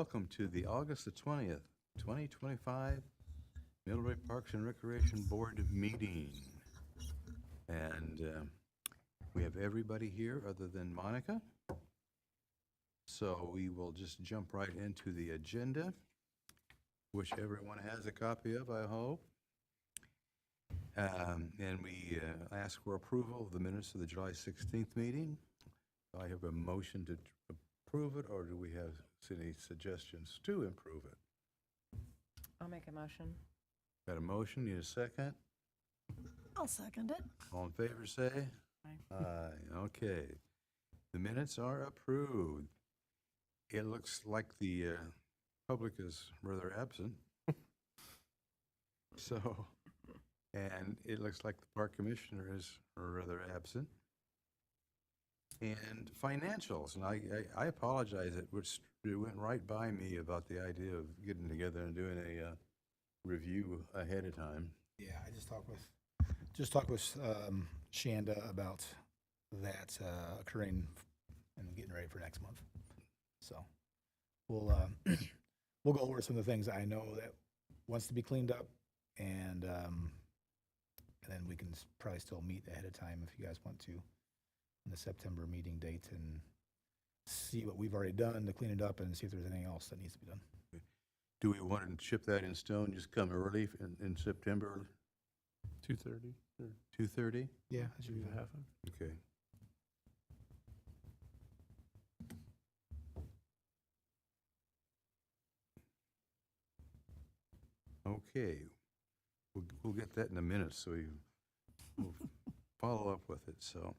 welcome to the August the 20th, 2025 Middlebury Parks and Recreation Board meeting. And we have everybody here other than Monica. So we will just jump right into the agenda, which everyone has a copy of, I hope. And we ask for approval of the minutes of the July 16th meeting. I have a motion to approve it, or do we have any suggestions to improve it? I'll make a motion. Got a motion, need a second? I'll second it. All in favor, say? Aye. Aye, okay. The minutes are approved. It looks like the public is rather absent. So, and it looks like the park commissioner is rather absent. And financials, and I apologize, it went right by me about the idea of getting together and doing a review ahead of time. Yeah, I just talked with Shanda about that occurring and getting ready for next month. So we'll we'll go over some of the things I know that wants to be cleaned up, and then we can probably still meet ahead of time if you guys want to in the September meeting date and see what we've already done to clean it up and see if there's anything else that needs to be done. Do we want to ship that in stone, just come early in September? 2:30 or 2:30? Yeah, that should be fine. half of. Okay. Okay, we'll get that in a minute, so we'll follow up with it, so.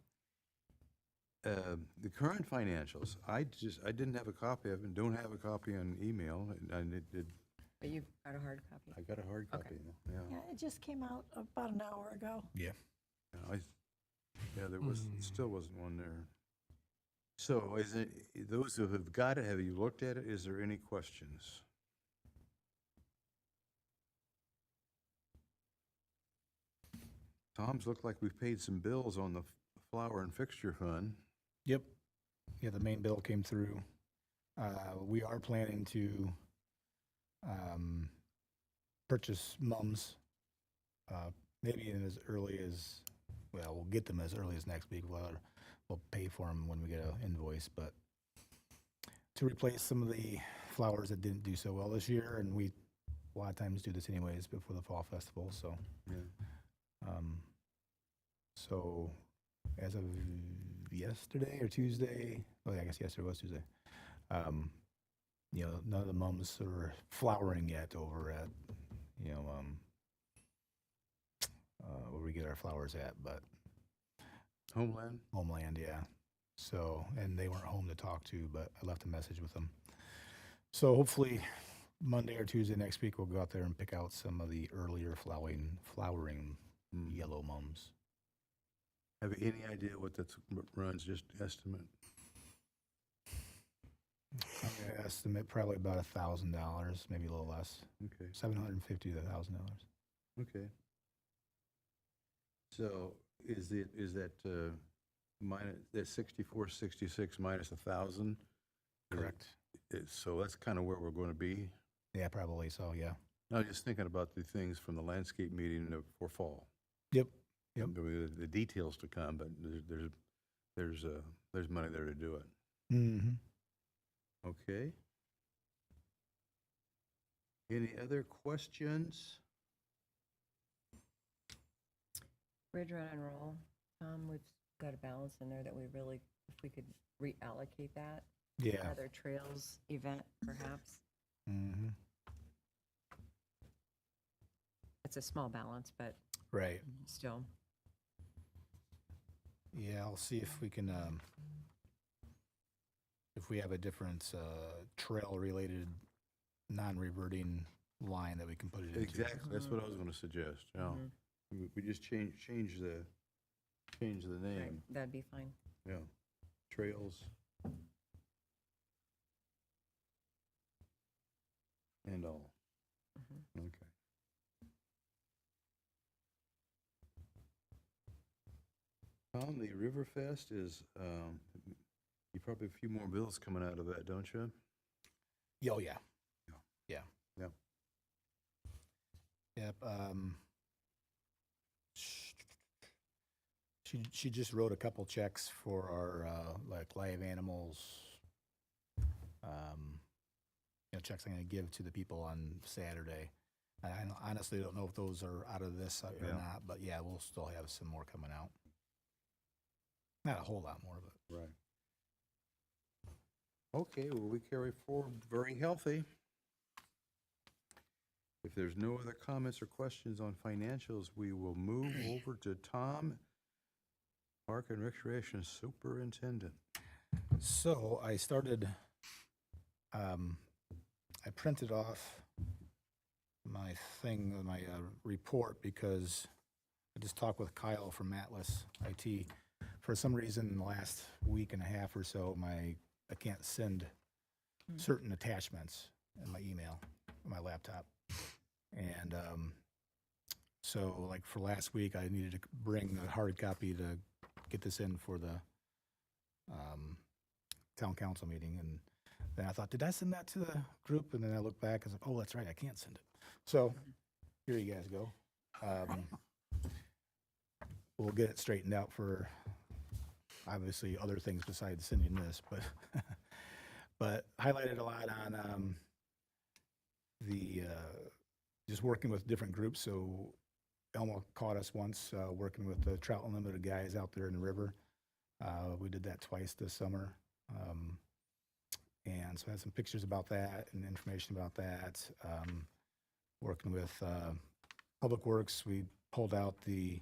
The current financials, I didn't have a copy of it, don't have a copy on email, and it did, But you've got a hard copy? I got a hard Okay. copy, yeah. Yeah, it just came out about an hour ago. Yeah. Yeah, there was, still wasn't one there. So is it, those who have got it, have you looked at it? Is there any questions? Tom's looked like we've paid some bills on the flower and fixture fund. Yep. Yeah, the main bill came through. We are planning to purchase mums, maybe in as early as, well, we'll get them as early as next week. We'll pay for them when we get an invoice, but to replace some of the flowers that didn't do so well this year, and we a lot of times do this anyways before the fall festival, so. Yeah. So as of yesterday or Tuesday, oh yeah, I guess yesterday was Tuesday, none of the mums are flowering yet over at, where we get our flowers at, but Homeland? Homeland, yeah. So, and they weren't home to talk to, but I left a message with them. So hopefully Monday or Tuesday next week, we'll go out there and pick out some of the earlier flowering yellow mums. Have you any idea what that runs, just estimate? I'm gonna estimate probably about $1,000, maybe a little less, Okay, $750 to $1,000. okay. So is that minus, that 6466 minus 1,000? Correct. So that's kind of where we're going to be? Yeah, probably so. Yeah. I was just thinking about the things from the landscape meeting for fall. Yep. Yep. The details to come, but there's money there to do it. Mm-hmm. Okay. Any other questions? Bridge Run and Roll, we've got a balance in there that we really, if we could reallocate that. Yeah. Another trails event, perhaps. Mm-hmm. It's a small balance, but Right. still. Yeah, I'll see if we can, if we have a different trail-related, non-reverting line that we can put it into. Exactly, that's what I was going to suggest, yeah. Mhm. We just change the Right, name, that'd be fine. yeah. Trails. And all, Mhm. okay. Tom, the Riverfest is, you probably have a few more bills coming out of that, don't you? Oh, yeah. Yeah. Yeah. Yep. Yep. She just wrote a couple checks for our, like live animals, checks I'm gonna give to the people on Saturday. I honestly don't know if those are out of this or Yeah. not, but yeah, we'll still have some more coming out. Not a whole lot more, but Right. Okay, well, we carry forward very healthy. If there's no other comments or questions on financials, we will move over to Tom, Park and Recreation Superintendent. so I started, I printed off my thing, my report, because I just talked with Kyle from Atlas IT. For some reason, in the last week and a half or so, I can't send certain attachments in my email, on my laptop. And so, like for last week, I needed to bring the hard copy to get this in for the town council meeting. And then I thought, did I send that to the group? And then I looked back and was like, oh, that's right, I can't send it. So here you guys go. We'll get it straightened out for obviously other things besides sending this, but highlighted a lot on the just working with different groups. So Elma caught us once working with the Trout Unlimited guys out there in the river. We did that twice this summer. And so I had some pictures about that and information about that. Working with Public Works, we pulled out the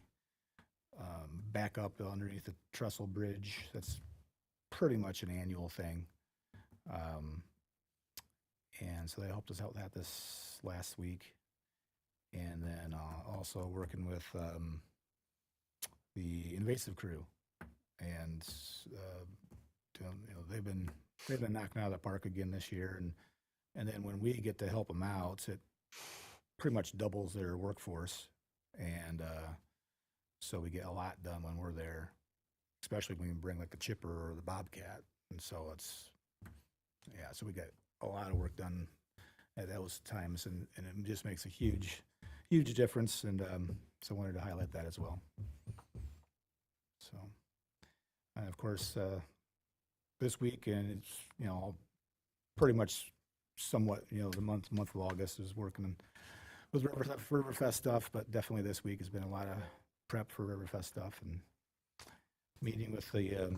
backup underneath the Trestle Bridge. That's pretty much an annual thing. And so they helped us out with that this last week. And then also working with the invasive crew. And they've been knocking out of the park again this year. And then when we get to help them out, it pretty much doubles their workforce. And so we get a lot done when we're there, especially when we bring like the chipper or the bobcat. And so so we got a lot of work done at those times, and it just makes a huge difference. And so I wanted to highlight that as well. So, and of course, this week, and it's, pretty much somewhat, the month of August is working with Riverfest stuff, but definitely this week has been a lot of prep for Riverfest stuff and meeting with the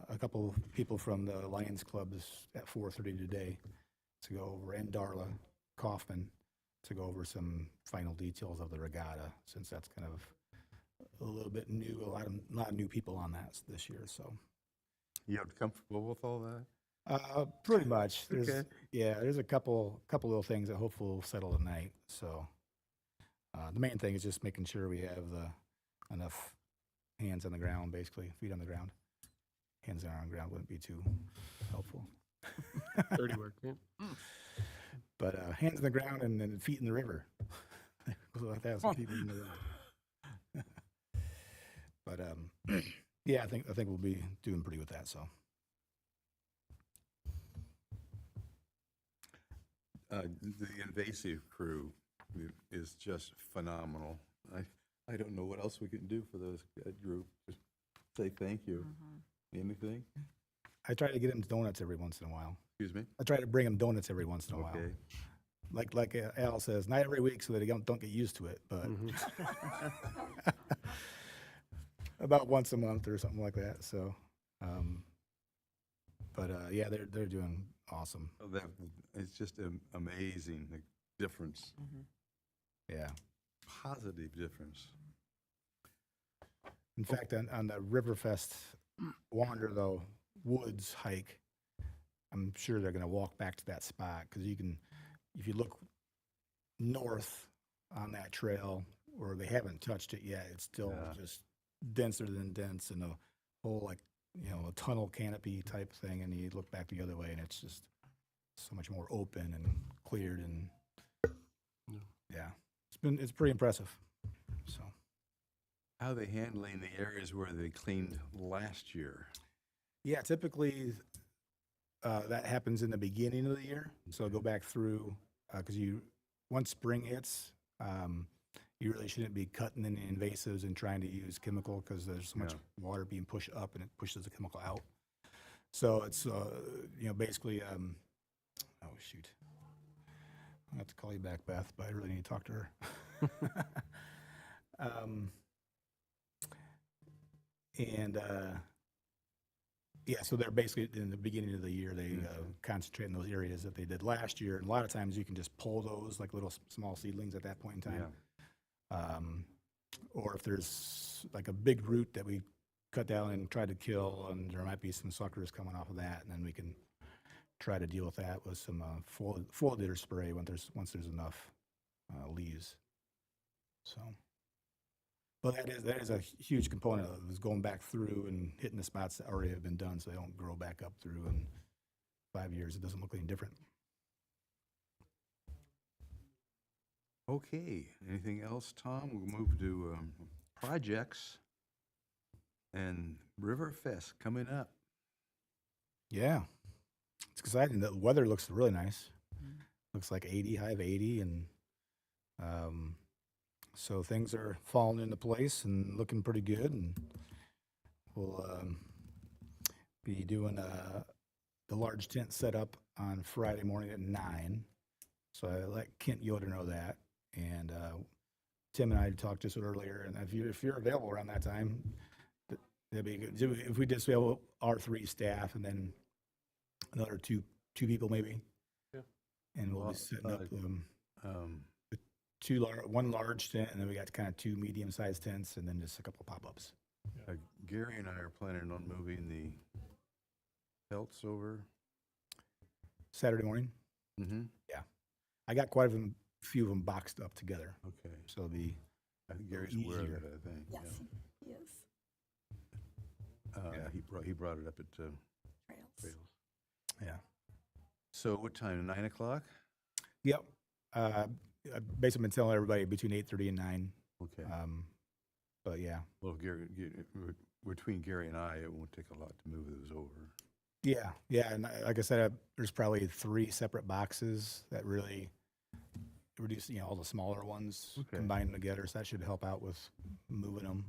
a couple of people from the Lions Club is at 4:30 today to go over, and Darla Kaufman to go over some final details of the regatta, since that's kind of a little bit new, a lot of new people on that this year. So You comfortable with all that? pretty much. Okay. There's a couple little things that hopefully will settle tonight. So the main thing is just making sure we have enough hands on the ground, basically feet on the ground. Hands on the ground wouldn't be too helpful. 30 work, yeah. But hands on the ground and then feet in the river. We'll have to have some people in the river. But I think we'll be doing pretty with that. So. The invasive crew is just phenomenal. I don't know what else we can do for that group. Just say thank you. Anything? I try to get them donuts every once in a while. Excuse me? I try to bring them donuts every once in a while. Okay. Like Al says, not every week so that they don't get used to it, but about once a month or something like that. So, they're doing awesome. It's just amazing, the difference, Yeah. positive difference. In fact, on the Riverfest Wander though Woods hike, I'm sure they're going to walk back to that spot, because if you look north on that trail, or they haven't touched it yet, it's still just denser than dense, and a whole a tunnel canopy type thing. And you look back the other way, and it's just so much more open and cleared, and it's pretty impressive. So. How are they handling the areas where they cleaned last year? Yeah, typically that happens in the beginning of the year. So go back through, because once spring hits, you really shouldn't be cutting any invasives and trying to use chemical because there's so much Yeah. water being pushed up and it pushes the chemical out. So it's, basically, oh, shoot. I'll have to call you back, Beth, but I really need to talk to her. And, yeah, so they're basically, in the beginning of the year, they concentrate in those areas that they did last year. And a lot of times you can just pull those like little small seedlings at that point in time. Or if there's like a big root that we cut down and try to kill, and there might be some suckers coming off of that, and then we can try to deal with that with some foliar spray once there's enough leaves. So, but that is a huge component of it, is going back through and hitting the spots that already have been done, so they don't grow back up through in 5 years. It doesn't look any different. Okay, anything else, Tom? We'll move to projects and Riverfest coming up. Yeah, it's exciting. The weather looks really nice. Looks like 80, high of 80, and so things are falling into place and looking pretty good. And we'll be doing the large tent set up on Friday morning at 9. So I let Kent Yoder know that, and Tim and I talked just earlier. And if you're available around that time, that'd be good. If we just have our 3 staff and then another two people maybe. Yeah. And we'll Well, be setting up Um, one large tent, and then we got kind of 2 medium-sized tents, and then just a couple pop-ups. Gary and I are planning on moving the pelts over. Saturday morning, Mm-hmm. I got quite a few of them boxed up together, Okay. so it'll be I think Gary's aware of easier. it, I think. Yes, he is. Yeah. He brought it up at Trails. Trails. yeah. So what time, 9 o'clock? Yep. I've basically been telling everybody between 8:30 and 9. Okay. But yeah, Well, between Gary and I, it won't take a lot to move those over. yeah, and like I said, there's probably 3 separate boxes that really reduce, all the smaller ones, Okay. combine them together, so that should help out with moving them.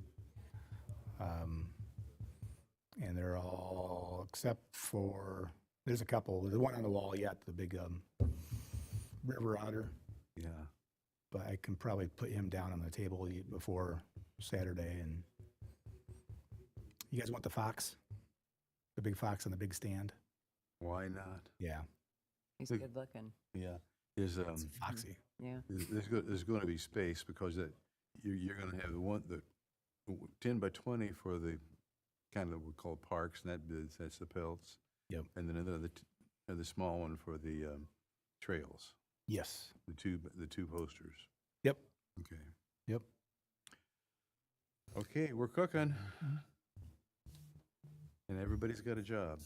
And they're all, except for, there's a couple, there's one on the wall yet, the big river otter, Yeah. but I can probably put him down on the table before Saturday. And you guys want the fox? The big fox on the big stand? Why not? Yeah, He's Look- good looking. Yeah. Is it's foxy. Yeah. there's going to be space because you're going to have the 10 by 20 for the kind of what we call parks, and that's the pelts. Yep. And then the small one for the trails, Yes. the two posters. Yep. Okay. Yep. Okay, we're cooking. And everybody's got a job.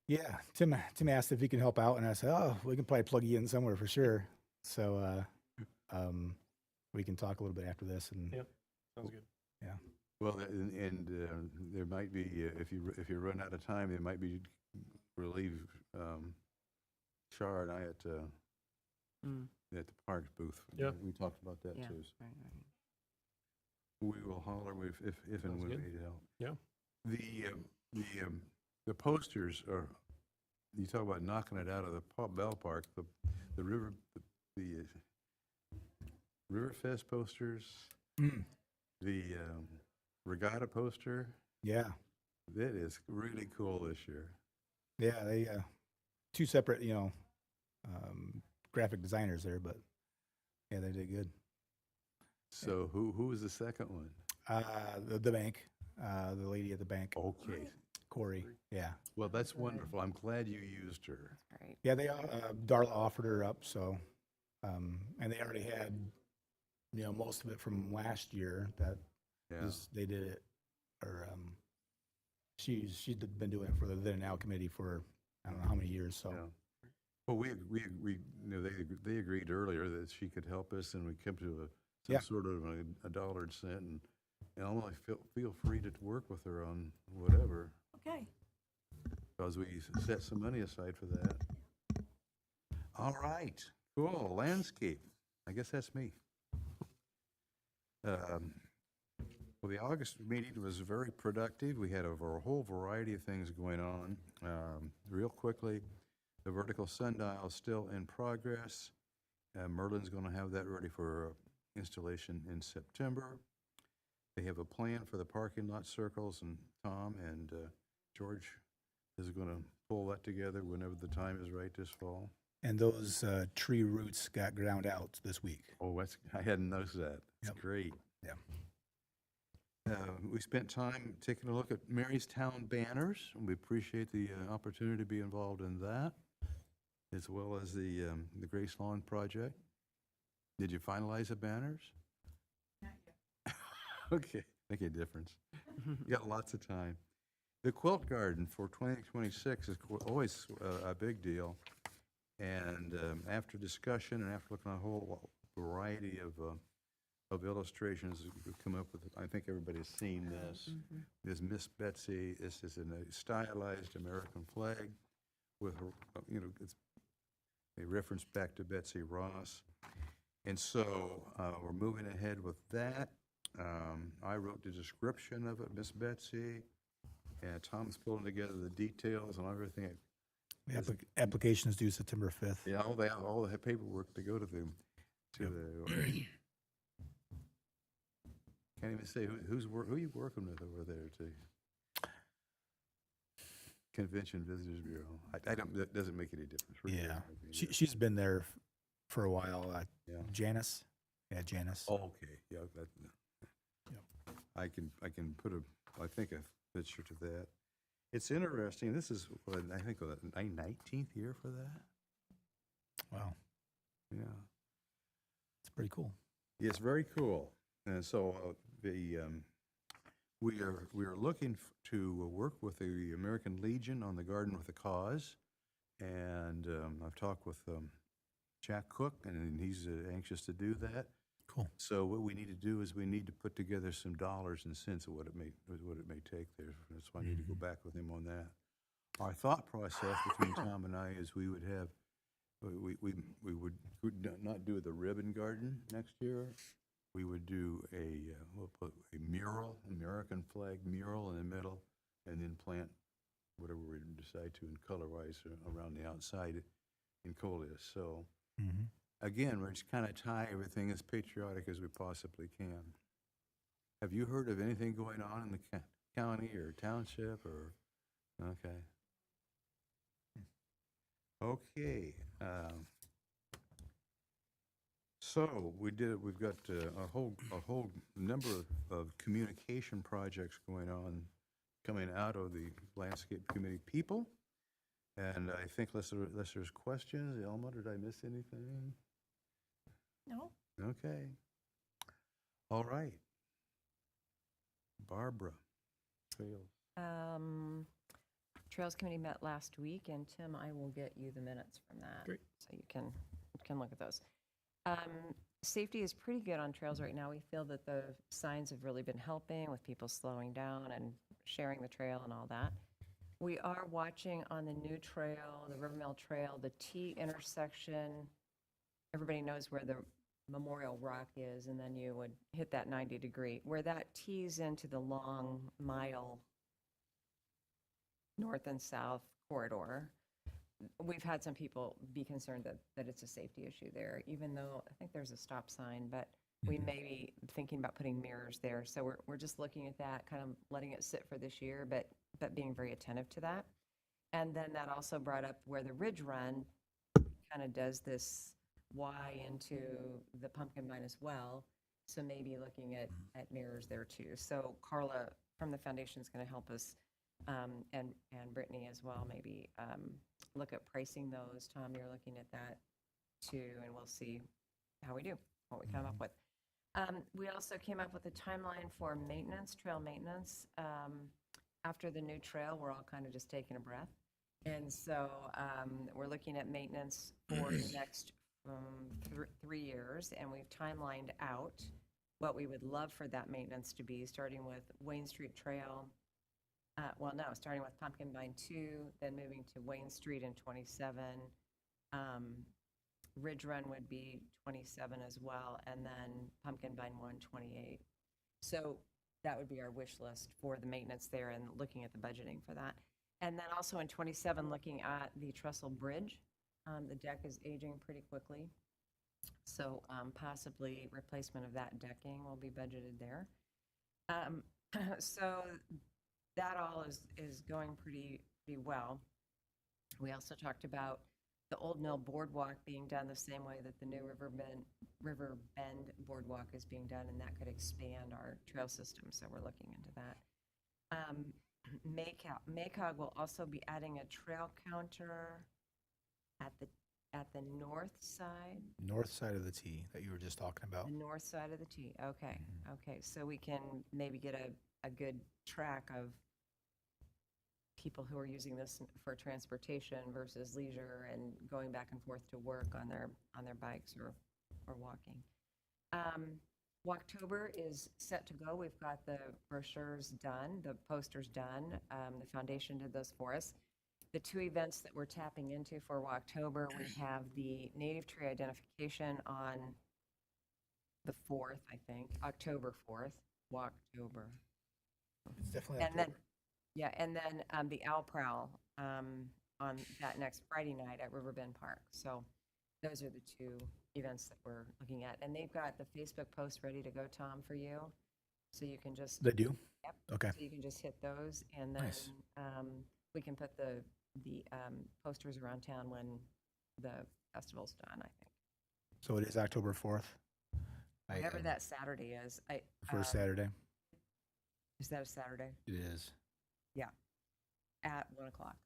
Yeah, Tim asked if he can help out, and I said, "Oh, we can probably plug you in somewhere for sure." So, we can talk a little bit after this, and Yep. Sounds good. Well, and there might be, if you run out of time, there might be relieve Char and I at the parks booth. Yeah. We talked about that Yeah. too. Right, right. We will holler if and Sounds when we good. need help. Yeah. The posters are, you talk about knocking it out of the Bell Park, the Riverfest posters, the regatta poster, yeah, that is really cool this year. yeah, they 2 separate, graphic designers there, but yeah, they did good. So who was the second one? The bank, the lady at the bank, Okay, Corey. Yeah, well, that's wonderful. I'm glad you used her. That's right. yeah, they Darla offered her up, so and they already had most of it from last year that Yeah, they did it, or she's been doing it for the Then and Now committee for I don't know how many years. So yeah. Well, we they agreed earlier that she could help us, and we come to some Yeah. sort of a dollar and cent, and I'll only feel free to work with her on whatever. Okay. because we set some money aside for that. All right, cool, landscape. I guess that's me. Well, the August meeting was very productive. We had a whole variety of things going on. Real quickly, the vertical sundial is still in progress. Merlin's going to have that ready for installation in September. They have a plan for the parking lot circles, and Tom and George is going to pull that together whenever the time is right this fall. And those tree roots got ground out this week. Oh, I hadn't noticed that. It's Yep. great. Yeah. We spent time taking a look at Marystown banners, and we appreciate the opportunity to be involved in that, as well as the Grace Lawn project. Did you finalize the banners? Not yet. Okay, make a difference. You got lots of time. The quilt garden for 2026 is always a big deal, and after discussion and after looking at a whole variety of illustrations, we've come up with, I think everybody's seen this. This Miss Betsy, this is in a stylized American flag with her, it's a reference back to Betsy Ross. And so we're moving ahead with that. I wrote the description of it, Miss Betsy, and Tom's pulling together the details and everything. The application is due September 5th. Yeah, all the paperwork to go to the can't even say who you working with over there too. Convention Visitors Bureau. I don't. That doesn't make any difference. Yeah. She's been there for a while. Yeah. Janice. Yeah, Janice. Oh, okay. Yeah. I can put a picture to that. It's interesting. This is I think the 19th year for that. Wow. Yeah. It's pretty cool. It's very cool. And so we are looking to work with the American Legion on the Garden with a Cause, and I've talked with Jack Cook, and he's anxious to do that. Cool. So what we need to do is we need to put together some dollars and cents of what it may take there. That's why I need to go back with him on that. Our thought process between Tom and I is we would have we would not do the ribbon garden next year. We would do we'll put a mural, American flag mural in the middle, and then plant whatever we decide to in color-wise around the outside in Coleus. So again, we're just kind of tie everything as patriotic as we possibly can. Have you heard of anything going on in the county or township or? Okay. Okay. So we've got a whole number of communication projects going on, coming out of the landscape committee people. And I think unless there's questions, Elma, did I miss anything? No? Okay. All right. Barbara. Trails. Trails Committee met last week, and Tim, I will get you the minutes from that. Great. So you can look at those. Safety is pretty good on trails right now. We feel that the signs have really been helping with people slowing down and sharing the trail and all that. We are watching on the new trail, the Rivermill Trail, the T intersection. Everybody knows where the Memorial Rock is, and then you would hit that 90-degree. Where that tees into the long mile north and south corridor, we've had some people be concerned that it's a safety issue there, even though I think there's a stop sign, but we may be thinking about putting mirrors there. So we're just looking at that, kind of letting it sit for this year, but being very attentive to that. And then that also brought up where the Ridge Run kind of does this Y into the pumpkin vine as well. So maybe looking at mirrors there too. So Carla from the foundation is going to help us, and Brittany as well, maybe look at pricing those. Tom, you're looking at that too, and we'll see how we do, what we come up with. We also came up with a timeline for maintenance, trail maintenance. After the new trail, we're all kind of just taking a breath. And so we're looking at maintenance for the next 3 years, and we've timelined out what we would love for that maintenance to be, starting with Wayne Street Trail, well, no, starting with Pumpkin Vine 2, then moving to Wayne Street in 27. Ridge Run would be 27 as well, and then Pumpkin Vine 1, 28. So that would be our wish list for the maintenance there and looking at the budgeting for that. And then also in 27, looking at the Trestle Bridge. The deck is aging pretty quickly. So possibly replacement of that decking will be budgeted there. So that all is going pretty well. We also talked about the Old Mill Boardwalk being done the same way that the new River Bend Boardwalk is being done, and that could expand our trail system, so we're looking into that. MACOG will also be adding a trail counter at the north side. North side of the T that you were just talking about. The north side of the T, okay, okay, so we can maybe get a good track of people who are using this for transportation versus leisure and going back and forth to work on their bikes or walking. Walktober is set to go. We've got the brochures done, the posters done. The foundation did those for us. The two events that we're tapping into for Walktober, we have the native tree identification on the 4th, I think, October 4th, Walktober. It's definitely And then, yeah, and then the Owl Prowl on that next Friday night at Riverbend Park. So those are the two events that we're looking at. And they've got the Facebook posts ready to go, Tom, for you. So you can just, They do? yep. Okay. So you can just hit those, and then Nice. we can put the posters around town when the festival's done, I think. So it is October 4th? Whatever that Saturday is. First Saturday? Is that a Saturday? It is. At 1 o'clock.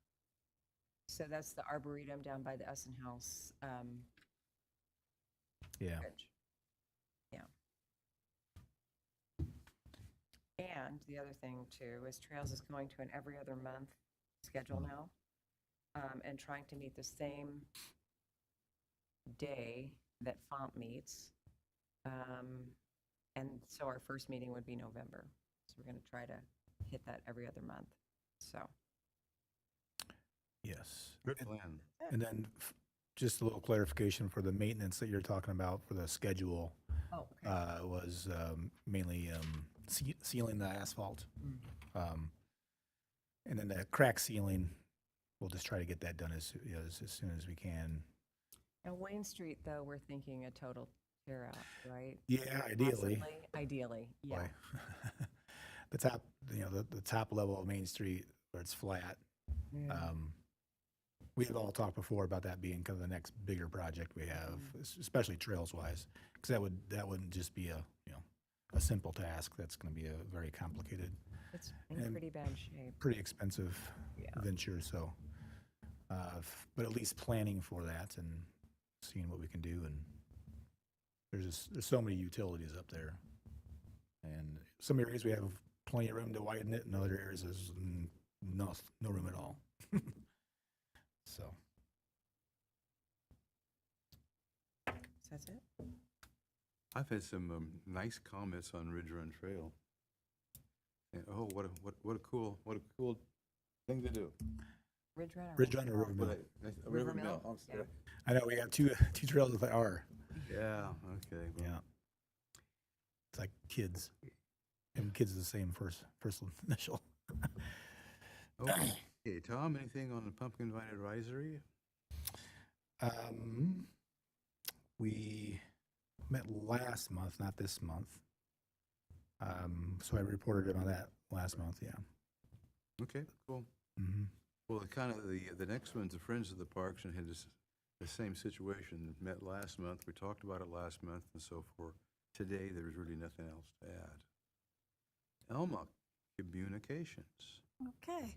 So that's the Arboretum down by the Essen House Yeah. bridge. Yeah. And the other thing too is Trails is going to an every other month schedule now, and trying to meet the same day that FOMP meets. And so our first meeting would be November. So we're going to try to hit that every other month. So. Yes. Good plan. And then just a little clarification for the maintenance that you're talking about for the schedule Oh, okay. was mainly sealing the asphalt. And then the crack sealing, we'll just try to get that done as soon as we can. And Wayne Street, though, we're thinking a total tear out, right? Yeah, ideally. Possibly. Ideally, yeah. Boy. The top, the top level of Main Street where it's flat. We've all talked before about that being kind of the next bigger project we have, especially trails wise, because that wouldn't just be a simple task. That's going to be a very complicated, It's in And- pretty bad shape. pretty expensive Yeah. venture. So, but at least planning for that and seeing what we can do. And there's so many utilities up there, and some areas we have plenty of room to widen it, and other areas there's no room at all. So. So that's it? I've had some nice comments on Ridge Run Trail. And, oh, what a cool thing to do. Ridge Run or Ridge Run or River Mill? River Mill? River Mill, I'm yeah. sorry. I know we got two trails with R. Yeah, okay. well, Yeah. It's like kids. And kids is the same first initial. Okay, Tom, anything on the Pumpkin Vine Advisory? We met last month, not this month. So I reported on that last month, yeah. Okay, cool. Mm-hmm. Well, the next one's the Friends of the Parks, and had the same situation. Met last month, we talked about it last month, and so forth. Today, there's really nothing else to add. Elma, Communications. Okay.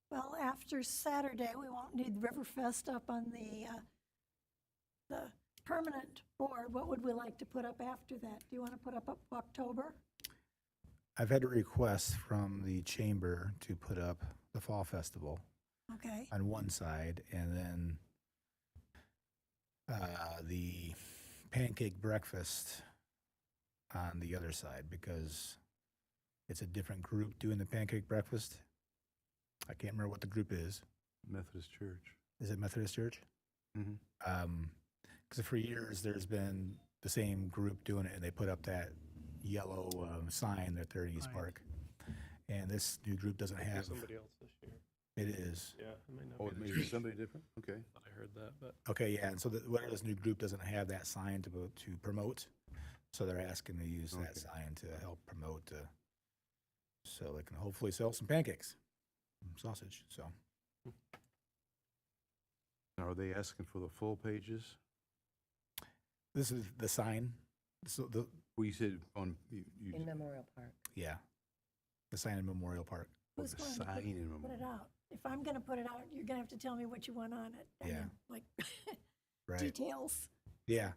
Well, after Saturday, we won't need Riverfest up on the permanent board. What would we like to put up after that? Do you want to put up October? I've had a request from the chamber to put up the Fall Festival Okay. on one side, and then the pancake breakfast on the other side, because It's a different group doing the pancake breakfast. I can't remember what the group is. Methodist Church. Is it Methodist Church? Mm-hmm. Because for years there's been the same group doing it, and they put up that yellow sign that they're in East Park. And this new group doesn't have. Somebody else this year. It is. Yeah, it might not Oh, be. maybe somebody different? Okay. Thought I heard that, but Okay, yeah, and so whatever this new group doesn't have that sign to promote, so they're asking to use that Okay. sign to help promote, so they can hopefully sell some pancakes, and sausage. So Now, are they asking for the full pages? this is the sign. So Well, you said on, In Memorial Park. yeah, the sign in Memorial Park. Who's the going to sign in put it Memorial. out? If I'm gonna put it out, you're gonna have to tell me what you want on it. I Yeah. mean, like, Right. details. Yeah,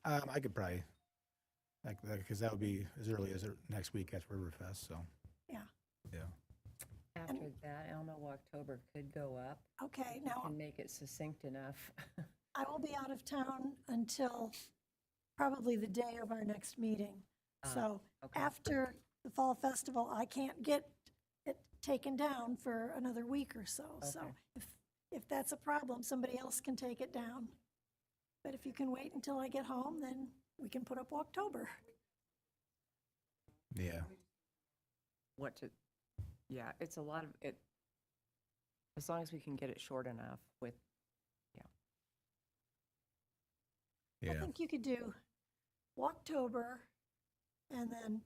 I could probably because that would be as early as next week at Riverfest. So Yeah. yeah. After that, Elmo October could go up. Okay, We now, can make it succinct enough. I will be out of town until probably the day of our next meeting. So okay. after the Fall Festival, I can't get it taken down for another week or so. So Okay. if that's a problem, somebody else can take it down. But if you can wait until I get home, then we can put up October. Yeah. What to, yeah, it's a lot of it. As long as we can get it short enough with, I Yeah. think you could do Walktober and then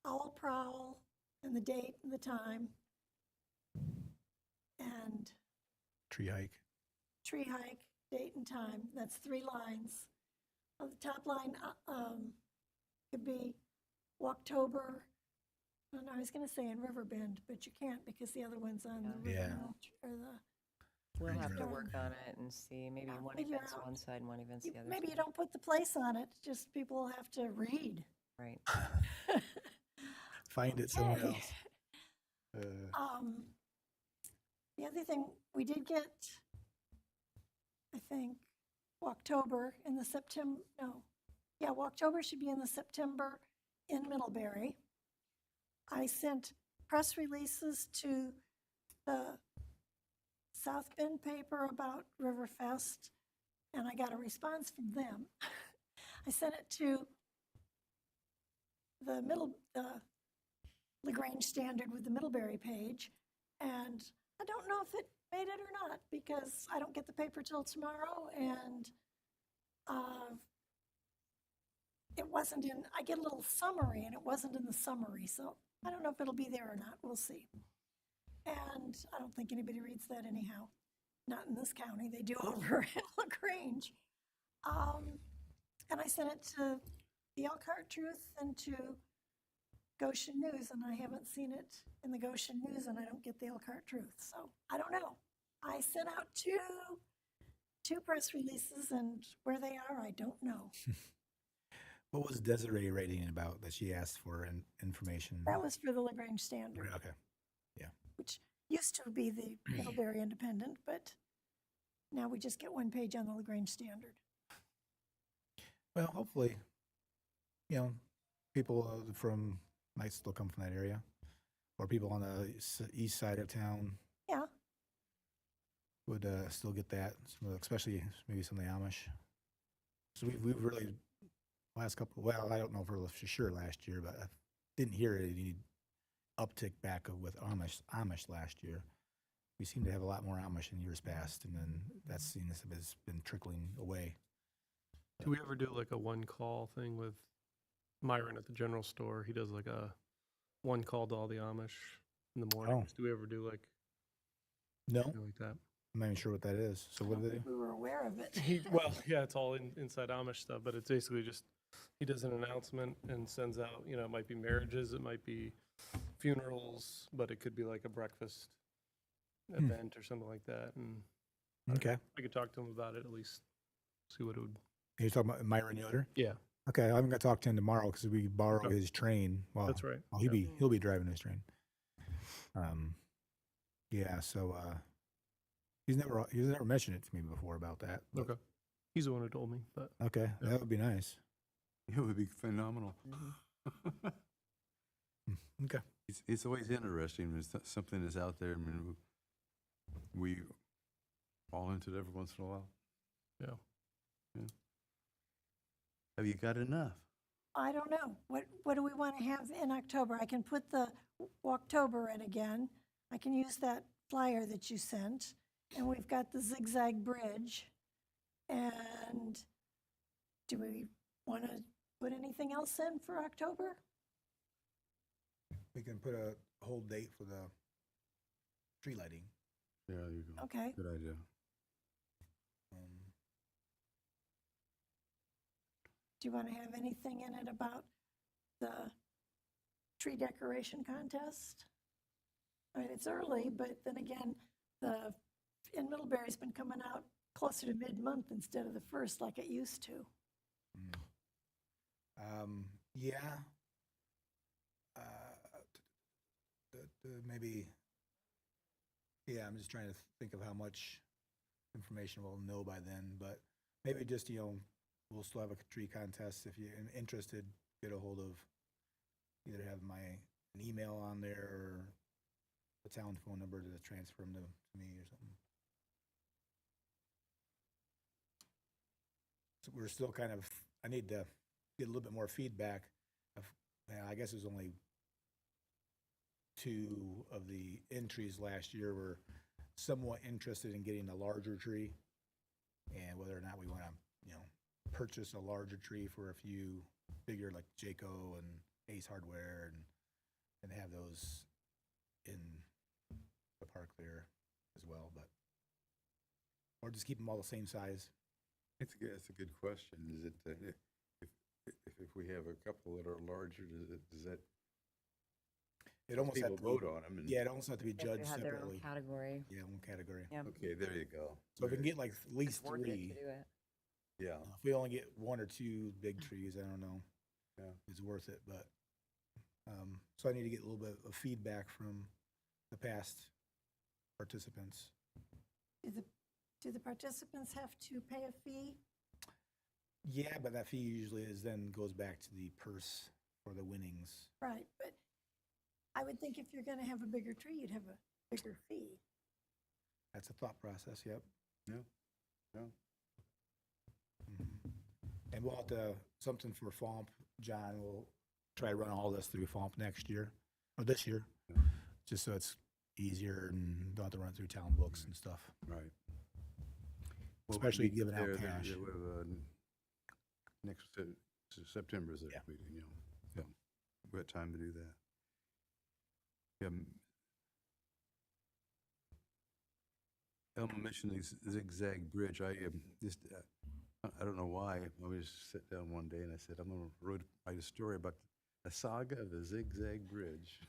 Owl Prowl and the date and the time and Tree hike. tree hike, date and time. That's 3 lines. On the top line could be Walktober. And I was going to say in Riverbend, but you can't because the other one's on the Yeah. River or the. we'll have to Sure. work on it and see, maybe Yeah, one figure event's out. one side, one event's the other Maybe you side. don't put the place on it, just people will have to read. Right. Find it somewhere Okay. else. The other thing, we did get, I think, Walktober in the September, no. Yeah, Walktober should be in the September in Middlebury. I sent press releases to the South Bend paper about Riverfest, and I got a response from them. I sent it to the LaGrange Standard with the Middlebury page, and I don't know if it made it or not, because I don't get the paper till tomorrow, and it wasn't in, I get a little summary, and it wasn't in the summary, so I don't know if it'll be there or not, we'll see. And I don't think anybody reads that anyhow, not in this county, they do over at LaGrange. And I sent it to the Elkhart Truth and to Goshen News, and I haven't seen it in the Goshen News, and I don't get the Elkhart Truth, so I don't know. I sent out two press releases, and where they are, I don't know. What was Desiree writing about that she asked for information? That was for the LaGrange Standard, Okay. which used to be the Middlebury Independent, but now we just get one page on the LaGrange Standard. Well, hopefully, people from might still come from that area, or people on the east side of town Yeah, would still get that, especially maybe some of the Amish. So we've really last couple. Well, I don't know for sure last year, but I didn't hear any uptick back with Amish last year. We seem to have a lot more Amish in years past, and then that scene has been trickling away. do we ever do like a one call thing with Myron at the general store? He does like a one call to all the Amish in the mornings. Do we ever do like No, something like that? I'm not even sure what that is. So what do they do? we were aware of it. Well, yeah, it's all inside Amish stuff, but it's basically just he does an announcement and sends out. It might be marriages, it might be funerals, but it could be like a breakfast event or something like that. And Okay. I could talk to him about it at least, see what it would. You're talking about Myron Yoder? Yeah, Okay, I'm gonna talk to him tomorrow because we borrow Okay. his train. Well, that's right. well, he'll be driving his train. Yeah. So he's never mentioned it to me before about that. but- Okay, he's the one who told me, but Okay, Yeah. that would be nice. It would be phenomenal. Okay. It's always interesting when something is out there. I mean, we fall into it every once in a while. Yeah. Have you got enough? I don't know. What do we want to have in October? I can put the Walktober in again. I can use that flyer that you sent. And we've got the zigzag bridge. And do we want to put anything else in for October? We can put a whole date for the tree lighting. Yeah, you go. Okay. Good idea. Do you want to have anything in it about the tree decoration contest? I mean, it's early, but then again, in Middlebury's been coming out closer to mid-month instead of the first like it used to. Yeah. Maybe, yeah, I'm just trying to think of how much information we'll know by then, but maybe just, we'll still have a tree contest. If you're interested, get a hold of, either have an email on there or the town phone number to transfer them to me or something. So we're still kind of, I need to get a little bit more feedback. I guess it was only 2 of the entries last year were somewhat interested in getting a larger tree, and whether or not we want to, purchase a larger tree for a few bigger, like Jayco and Ace Hardware, and have those in the park there as well, or just keep them all the same size. It's a good question. Is it, if we have a couple that are larger, does that, It almost people have to vote be, on them? And, yeah, it almost have to be They have to judged have their own separately. category. Yeah, one category. Yeah. Okay, there you go. So if we can get like at It's least worth it 3, to do it. Yeah. if we only get 1 or 2 big trees, I don't know. Yeah. It's worth it, but, so I need to get a little bit of feedback from the past participants. Do the participants have to pay a fee? Yeah, but that fee usually then goes back to the purse for the winnings. Right, but I would think if you're going to have a bigger tree, you'd have a bigger fee. That's a thought process, yep. Yeah. And we'll have to, something for FOMP, John, we'll try to run all this through FOMP next year, or this year, Yeah. just so it's easier and don't have to run through town books and stuff. Right. Especially giving out There- cash. we have, next September is Yeah. that meeting, Yeah, we got time to do that. Yeah. Elma mentioned the zigzag bridge. I I don't know why. I was sat down one day and I said, I'm going to write a story about the saga of the zigzag bridge.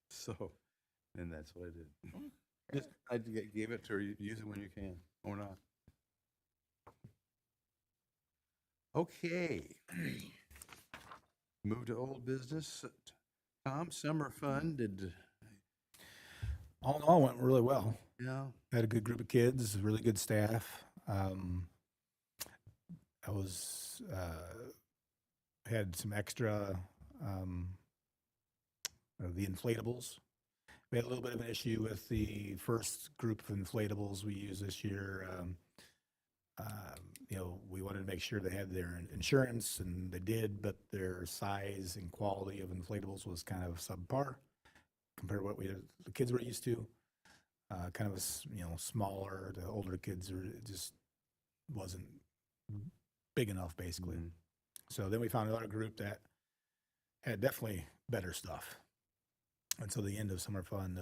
So, and that's what I did. Just, I gave it to her. Use it when you can, or not. Okay. Move to old business. Tom, summer fun, All in all, went really well. yeah, Had a good group of kids, really good staff. I was, had some extra, the inflatables. We had a little bit of an issue with the first group of inflatables we used this year. We wanted to make sure they had their insurance, and they did, but their size and quality of inflatables was kind of subpar compared to what the kids were used to. Kind of smaller. The older kids it just wasn't big enough, basically. Mhm. So then we found another group that had definitely better stuff. And so the end of summer fun,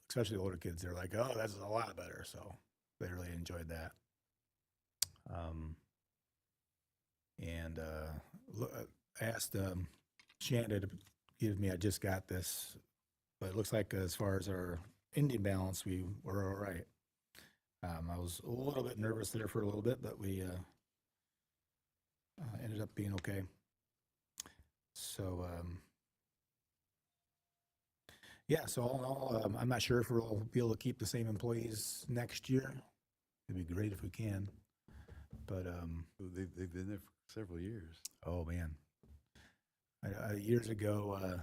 especially the older kids, they're like, "Oh, that's a lot better." So they really enjoyed that. I asked Shanda to give me. I just got this, but it looks like as far as our Indian balance, we were all right. I was a little bit nervous there for a little bit, but we ended up being okay. So, yeah, so all in all, I'm not sure if we'll be able to keep the same employees next year. It'd be great if we can. But, they've been there for several years. oh man. Years ago,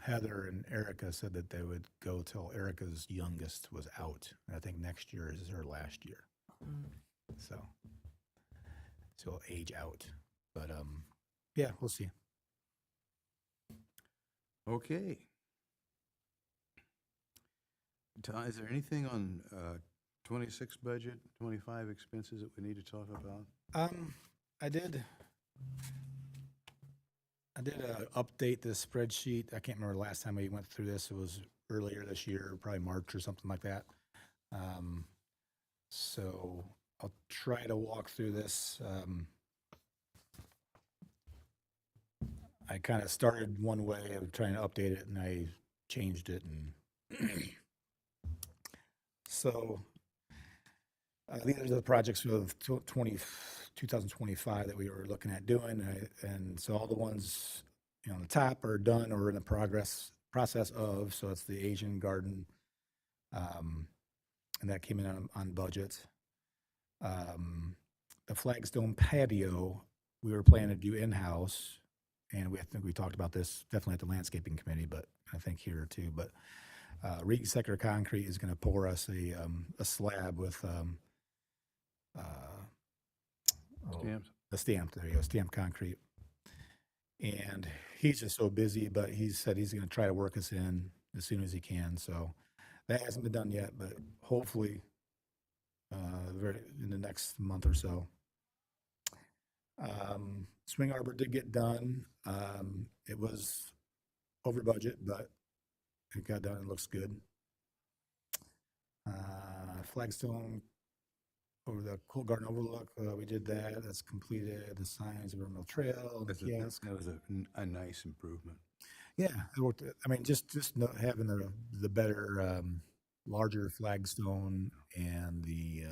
Heather and Erica said that they would go till Erica's youngest was out. And I think next year is her last year. So she'll age out. But yeah, we'll see. Okay. Ty, is there anything on 26 budget, 25 expenses that we need to talk about? I did update the spreadsheet. I can't remember the last time we went through this. It was earlier this year, probably March or something like that. So I'll try to walk through this. I kind of started one way of trying to update it, and I changed it, and so these are the projects for 2025 that we were looking at doing, and so all the ones on the top are done or in the process of. So it's the Asian garden, and that came in on budget. The flagstone patio we were planning to do in-house, and I think we talked about this definitely at the landscaping committee, but I think here too. But Reed Secker Concrete is going to pour us a slab with Stamps? the stamped, there you go, stamped concrete. And he's just so busy, but he said he's going to try to work us in as soon as he can. So that hasn't been done yet, but hopefully in the next month or so. Swing Arbor did get done. It was over budget, but it got done. It looks good. Flagstone over the Cool Garden Overlook, we did that. That's completed. The signs of Mill Trail, the kiosk. That was a nice improvement. Yeah, it worked. I mean, just having the better, larger flagstone and the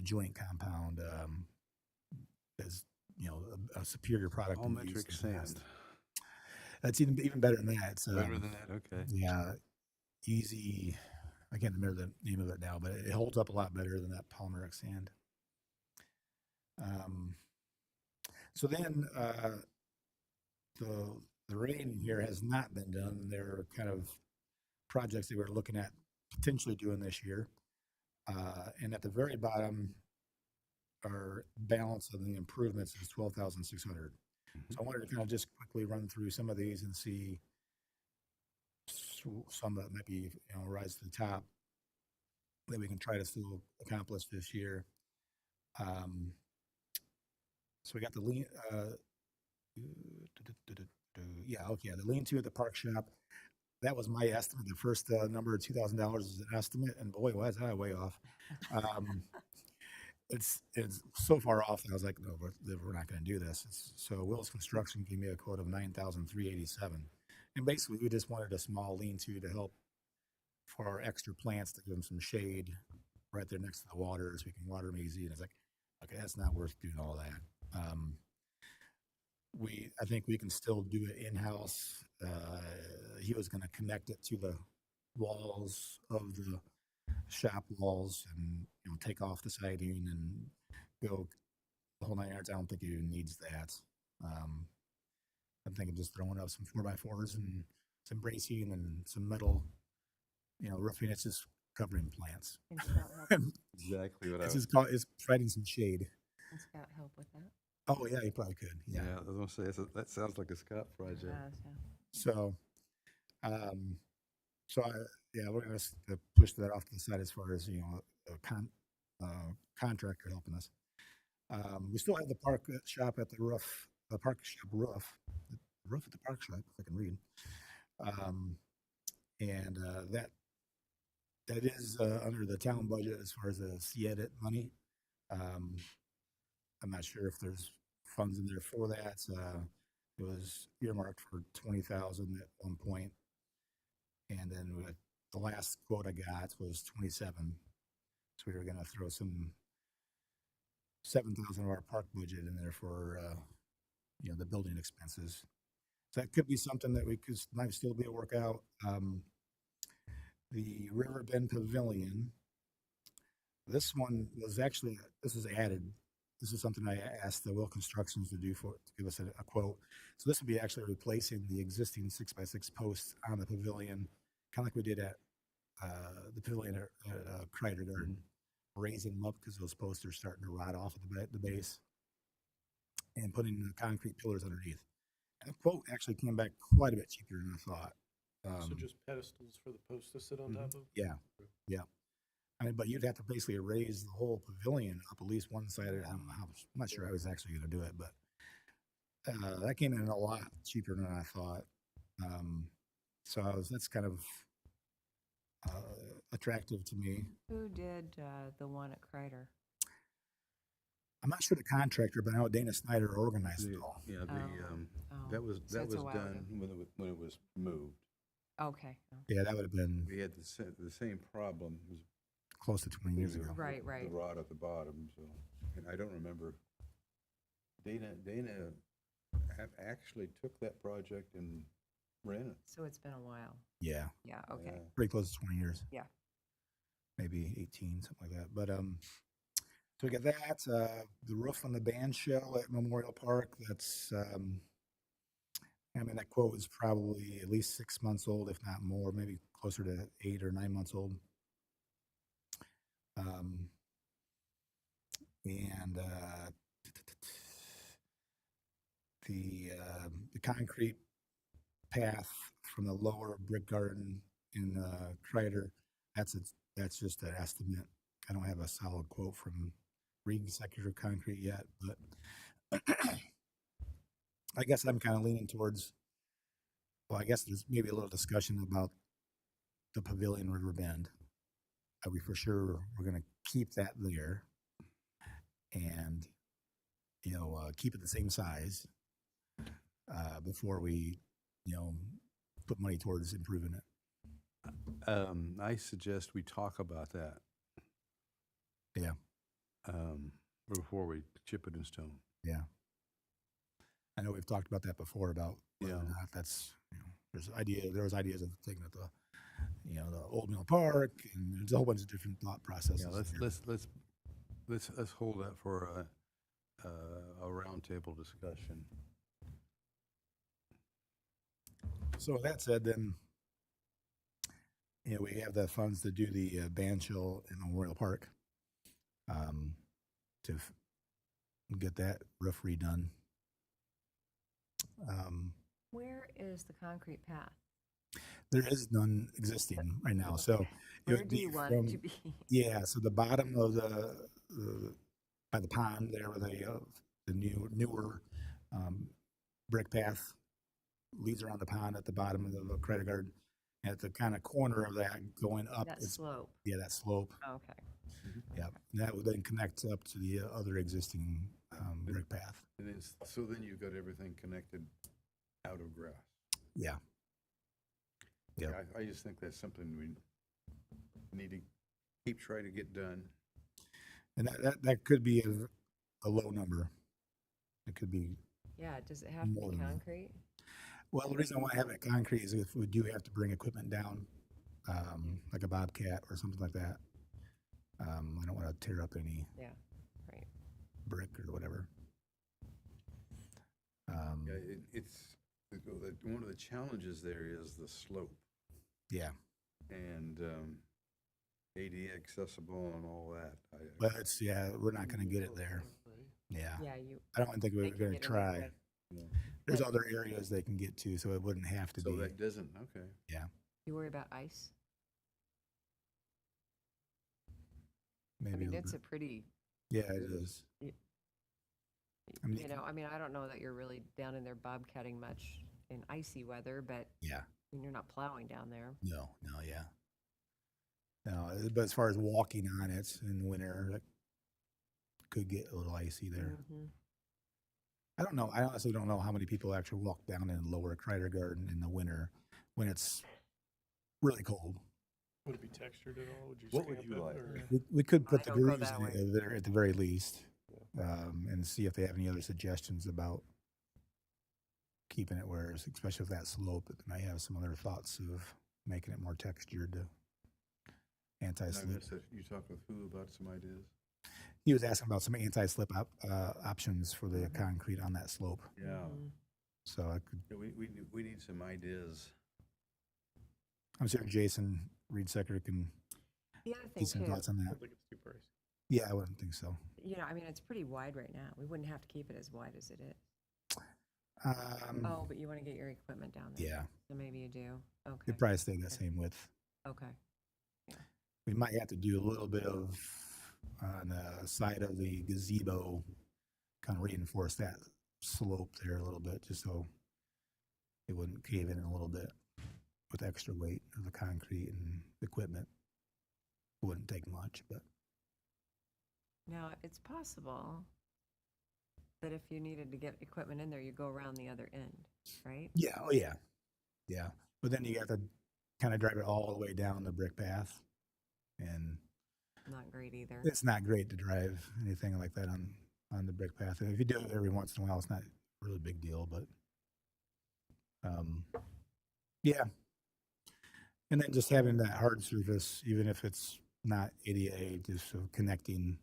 joint compound is a superior product. All than we used metric in the past. sand. That's even better than that. It's Better than that, okay. yeah, easy. I can't remember the name of it now, but it holds up a lot better than that polymeric sand. So then the rain here has not been done. There are kind of projects that we're looking at potentially doing this year. And at the very bottom, our balance of the improvements is 12,600. So I wanted to kind of just quickly run through some of these and see some that might be rise to the top that we can try to still accomplish this year. So we got the lean. The lean-to at the park shop. That was my estimate. The first number of $2,000 is an estimate, and boy, was I way off. It's so far off that I was like, no, we're not going to do this. So Will's Construction gave me a quote of $9,387, and basically we just wanted a small lean-to to help for our extra plants to give them some shade right there next to the water, so we can water them easy. And it's like, okay, that's not worth doing all that. I think we can still do it in-house. He was going to connect it to the walls of the shop walls and take off the siding and go the whole 9 yards. I don't think he even needs that. I'm thinking just throwing up some 4x4s and some bracing and some metal, roofing. It's just covering plants. Can Scott help, Exactly what It's providing some shade. can Scott help with that? Oh yeah, he probably could. Yeah, I was going to say, that sounds like a Scott project. So, We're going to push that off to the side as far as a contractor helping us. We still have the park shop at the roof, the park shop roof, the roof at the park shop, if I can read, and that is under the town budget as far as the C-Edit money. I'm not sure if there's funds in there for that. It was earmarked for 20,000 at one point, and then the last quote I got was 27. So we were going to throw some 7,000 of our park budget in there for the building expenses. So that could be something that might still be a workout. The River Bend Pavilion. This was added this is something I asked the Will Constructions to do to give us a quote. So this would be actually replacing the existing 6x6 posts on the pavilion, kind of like we did at the pavilion at Kreider Garden, raising them up because those posts are starting to rot off at the base, and putting the concrete pillars underneath. And the quote actually came back quite a bit cheaper than I thought. So just pedestals for the posts to sit on top of? Yeah, yeah. I mean, but you'd have to basically raise the whole pavilion up at least one side. I don't know how. I'm not sure I was actually going to do it, but that came in a lot cheaper than I thought. So that's kind of attractive to me. Who did the one at Kreider? I'm not sure the contractor, but I know Dana Snyder organized it all. Yeah, Oh, that was so it's a while done ago. when it was moved. Okay. Yeah, that would have been We had the same problem. It was close to 20 years ago. Right, right. The rod at the bottom, so, and I don't remember. Dana actually took that project and ran it. So it's been a while. Yeah, Yeah, okay. Yeah. pretty close to 20 years. Yeah. Maybe 18, something like that. But so we got that. The roof on the band shell at Memorial Park. That's I mean, that quote is probably at least 6 months old, if not more, maybe closer to 8 or 9 months old. And the concrete path from the lower brick garden in Kreider, that's just an estimate. I don't have a solid quote from Reed Secular Concrete yet, but I guess I'm kind of leaning towards, well, I guess there's maybe a little discussion about the Pavilion River Bend. Are we for sure we're going to keep that there and, keep it the same size before we, put money towards improving it? I suggest we talk about that. Yeah. Before we chip it in stone. Yeah. I know we've talked about that before about whether or Yeah. not that's, there was ideas of taking it to, the Old Mill Park, and there's a whole bunch of different thought processes. Yeah, there. let's hold that for a roundtable discussion. So with that said, then, we have the funds to do the band shell in Memorial Park, to get that roof redone. Where is the concrete path? There is none existing right now, so it Where would do be you want it from, to be? yeah, so the bottom of by the pond there where the newer brick path leads around the pond at the bottom of the credit garden. At the kind of corner of that going up, That is, slope. yeah, that slope. Okay. Yeah, and that would then connect up to the other existing brick path. And so then you've got everything connected out of grass. Yeah. Yeah, Yep. I just think that's something we need to keep trying to get done. And that could be a low number. It could be, Yeah, does it have to More be than that. concrete? well, the reason I want to have it concrete is if we do have to bring equipment down, like a Bobcat or something like that. I don't want to tear up any Yeah, right. brick or whatever. Yeah, it's one of the challenges there is the slope Yeah, and ADA accessible and all that. but we're not going to get it there. Yeah, Yeah, I don't think they we're can going get to in there try. quick. There's other areas they can get to, so it wouldn't have to So be. that doesn't, okay. You worry about ice? Maybe I mean, a it's little a pretty, bit. Yeah, it is. I mean, I mean, I don't know that you're really down in there bobcatting much in icy weather, but Yeah. I mean, you're not plowing down there. No, yeah. No, but as far as walking on it in the winter, that could get a little icy there. Mhm. I don't know. I honestly don't know how many people actually walk down in Lower Kreider Garden in the winter when it's really cold. Would it be textured at all? Would you What would stamp you it, like? or- We could put I the don't go grooves that in way. it there at the very least, and see if they have any other suggestions about keeping it where, especially with that slope, it may have some other thoughts of making it more textured to And I anti-slip. missed it. You talked with who about some ideas? he was asking about some anti-slip options for the concrete on that slope. Yeah. So I could, Yeah, we need some ideas. I'm sure Jason Reed Secker can The other thing get some too, thoughts on I that. don't think it's too pricey. Yeah, I wouldn't think so. I mean, it's pretty wide right now. We wouldn't have to keep it as wide as it is. Oh, but you want to get your equipment down there. Yeah, So maybe you do. Okay. it'd probably stay that same width. Okay. We might have to do a little bit of on the side of the gazebo, kind of reinforce that slope there a little bit, just so it wouldn't cave in a little bit with extra weight of the concrete and equipment. It wouldn't take much, but Now, it's possible that if you needed to get equipment in there, you go around the other end, right? yeah, oh yeah, yeah. But then you got to kind of drive it all the way down the brick path, and Not great either. it's not great to drive anything like that on the brick path. And if you do it every once in a while, it's not a really big deal, but yeah. And then just having that hard surface, even if it's not ADA, just so connecting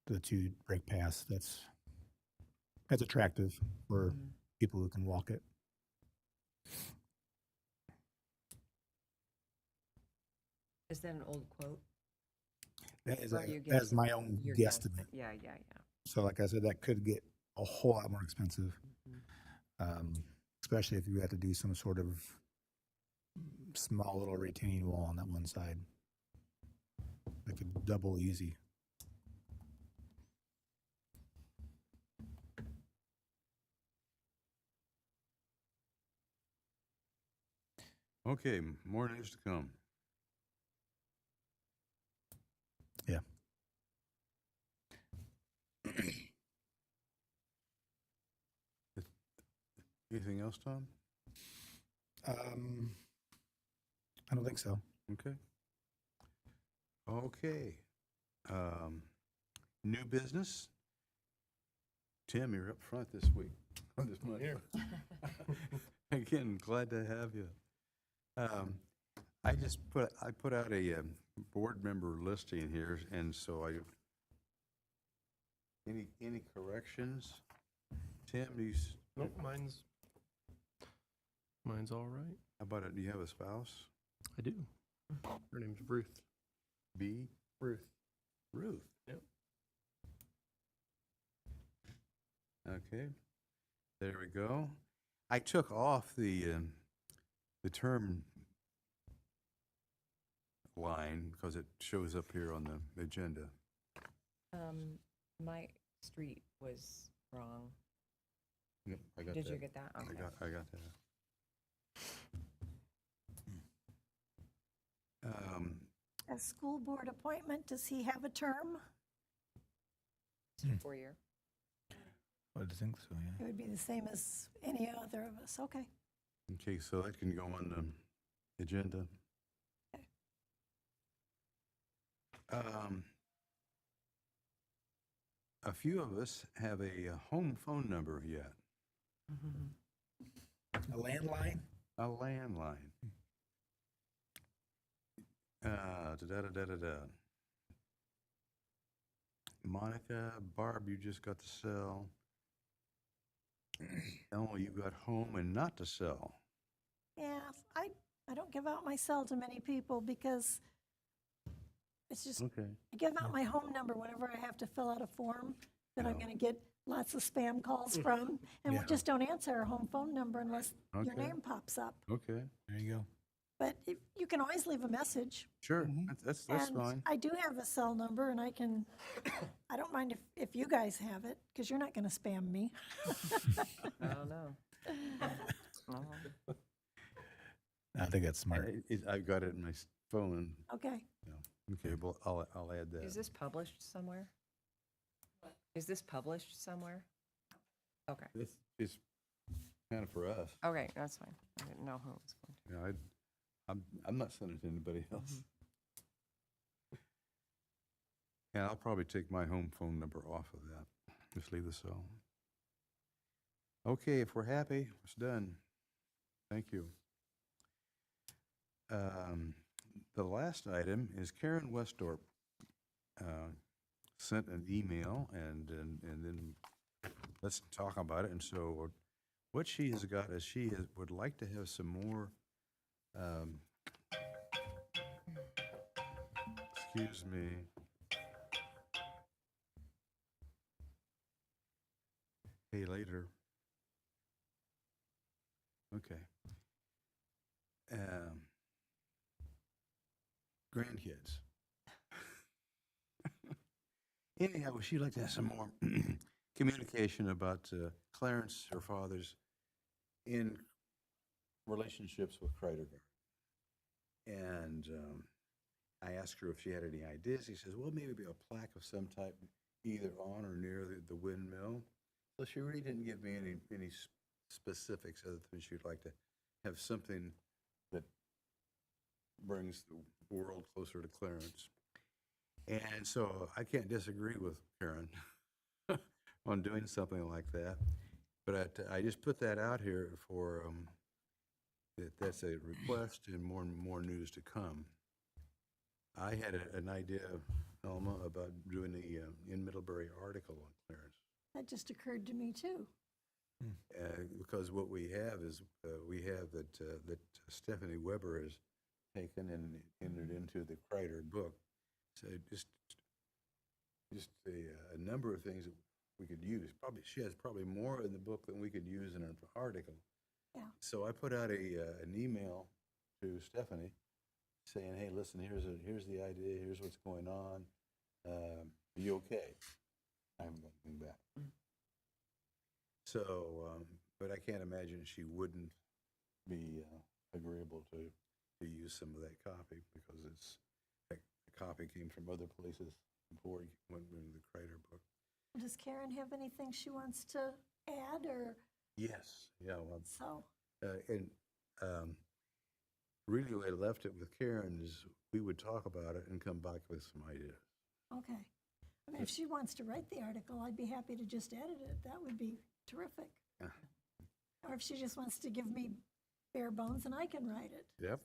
the two brake paths, that's attractive for Mhm. people who can walk it. Is that an old quote? That is, Or you that's guessing- my own Your guesstimate. Yeah. So like I said, that could get a whole lot more expensive, especially if you had to do some sort of small little retaining wall on that one side. That could double easy. Okay, more news to come. Yeah. Anything else, Tom? I don't think so. Okay. Okay. New business? Tim, you're up front this week. On this month. Here. Again, glad to have you. I put out a board member listing here, and so any corrections? Tim, Nope, mine's all right. how about it? Do you have a spouse? I do. Her name's Ruth. B? Ruth. Ruth. Yep. Okay, there we go. I took off the term line because it shows up here on the agenda. My street was wrong. Yep, I got Did that. you get that? Okay. I got that. A school board appointment, does he have a term? It's a 4-year. I would think so, yeah. It would be the same as any other of us, okay. Okay, so that can go on the agenda. A few of us have a home phone number yet, A landline? a landline. Da-da-da-da-da. Monica, Barb, you just got to sell. Oh, you got home and not to sell. Yeah, I don't give out my cell to many people because it's just, Okay. I give out my home number whenever I have to fill out a form that I'm Yeah. going to get lots of spam calls from, and we Yeah. just don't answer our home phone number unless your Okay. name pops up. Okay, There you go. But you can always leave a message. sure, that's And fine. I do have a cell number, and I don't mind if you guys have it, because you're not going to spam me. I don't know. I think that's smart. I've got it in my phone. Okay. Okay, well, I'll add that. Is this published somewhere? Is this published somewhere? Okay. This is kind of for us. Okay, that's fine. I didn't know who it was going to. You know, I'm not sending it to anybody else. Yeah, I'll probably take my home phone number off of that. Just leave the cell. Okay, if we're happy, it's done. Thank you. The last item is Karen Westorp sent an email, and then let's talk about it. And so what she has got is would like to have some more, excuse me. Hey, later. Okay. Grandkids. Anyhow, she'd like to have some more communication about Clarence, her father's, in relationships with Kreider Garden. And I asked her if she had any ideas. He says, well, maybe a plaque of some type, either on or near the windmill. So she really didn't give me any specifics other than she'd like to have something that brings the world closer to Clarence. And so I can't disagree with Karen on doing something like that. But I just put that out here for, that's a request and more news to come. I had an idea, Elma, about doing the in Middlebury article on Clarence. That just occurred to me too. Because what we have is, we have that Stephanie Weber has taken and entered into the Kreider book. So just a number of things that we could use. Probably, she has probably more in the book than we could use in an article. Yeah. So I put out an email to Stephanie saying, hey, listen, here's the idea, here's what's going on. Are you okay? I haven't got anything back. So, but I can't imagine she wouldn't be agreeable to use some of that copy, because the copy came from other places before it went into the Kreider book. Does Karen have anything she wants to add, or Yes, yeah, well, so? really the way I left it with Karen is we would talk about it and come back with some ideas. Okay. I mean, if she wants to write the article, I'd be happy to just edit it. That would be terrific. Yeah. Or if she just wants to give me bare bones and I can write it. Yep.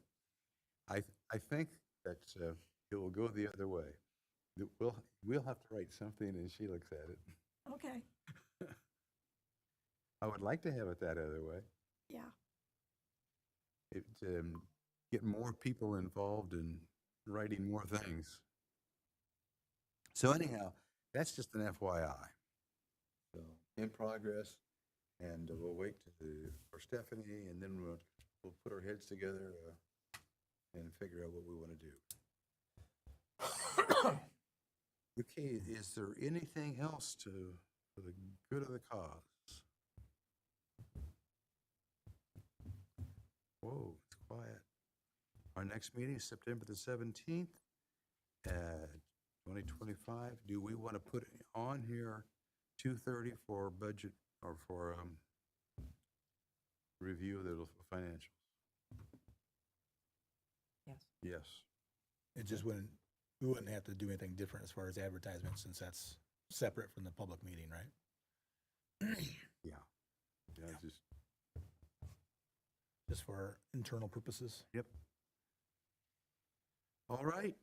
I think that it will go the other way. We'll have to write something and she looks at it. Okay, I would like to have it that other way. yeah. Get more people involved in writing more things. So anyhow, that's just an FYI. So in progress, and we'll wait for Stephanie, and then we'll put our heads together and figure out what we want to do. Okay, is there anything else for the good of the cause? Whoa, it's quiet. Our next meeting is September the 17th, 2025. Do we want to put on here 2:30 for budget or for review of the financials? Yes. Yes. It just wouldn't, we wouldn't have to do anything different as far as advertisement, since that's separate from the public meeting, right? Yeah. Yeah, Just for internal purposes. yep. All right.